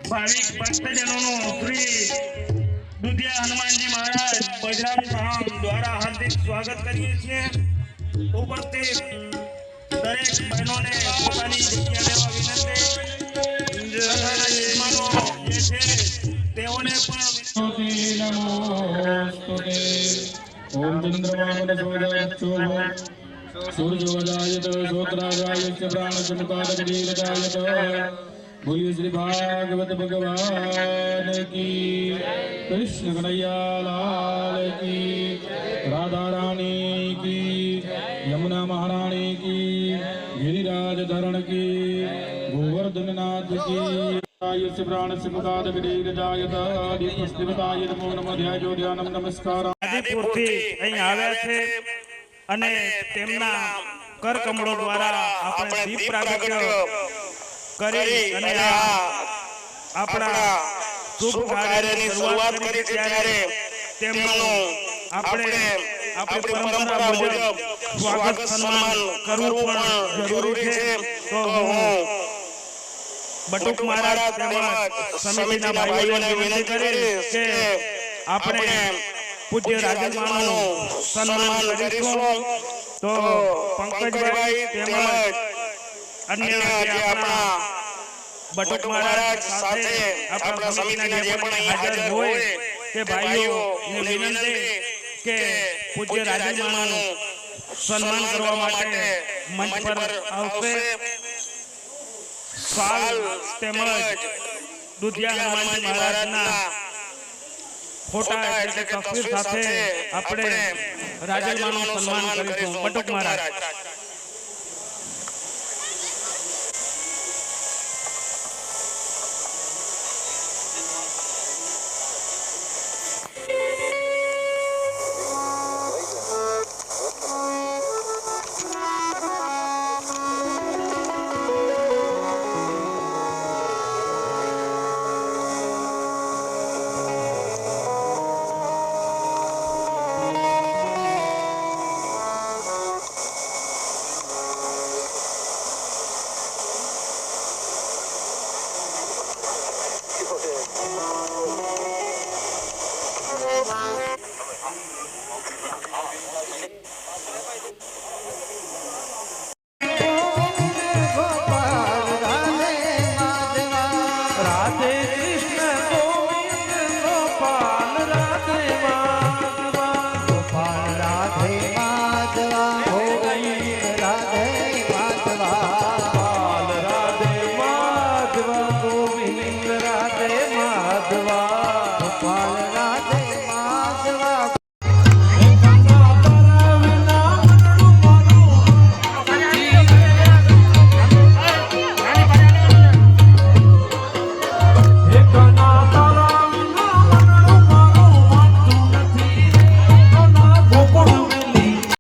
भाविक भक्तजनों श्री दुधिया हनुमान जी महाराज बजरंग धाम द्वारा हार्दिक स्वागत करिए છીએ ઉપસ્થિત દરેક બહેનોને પોતાની જગ્યા લેવા વિનંતી જે છે તેઓને પણ નમોસ્તુતે ઓમ ચંદ્રમાનસોદયચ્છુ સૂર્યોદયાય શ્રોત્રાગાય પ્રાણસમુખાદગીરદાય बोलिए श्री भागवत भगवान की कृष्ण कन्हैया लाल की राधा रानी की यमुना महारानी की गिरिराज धरण की गोवर्धन नाथ की आयुष्य प्राण सिमुखाद गिरिराजत दीपस्तिवताय नमो नमः ध्यायो ध्यानम नमस्कार આદિપુરથી અહીં આવ્યા છે અને તેમના કર કમળો દ્વારા આપણે દીપ પ્રાગટ્ય કરી અને આપણા શુભ કાર્યની શરૂઆત કરી ત્યારે તેમનું આપણે આપણી પરંપરા મુજબ સ્વાગત સન્માન કરવું પણ જરૂરી છે તો હું બટુક મહારાજ તેમજ સમિતિના ભાઈઓને વિનંતી કરીશ કે આપણે પૂજ્ય રાજમાનું સન્માન કરીશું તો પંકજભાઈ તેમજ अन्य जे अपना बटुक महाराज साथे अपना समिति जे पण हाजर होय ते भाईओ ने विनंती के पूज्य राजमानु सम्मान करवा माटे मंच पर आवशे साल तेमज दुधिया हनुमान महाराजना फोटा એટલે કે તસવીર સાથે આપણે રાજમાનું સન્માન કરીશું બટુક महाराज राधे कृष्ण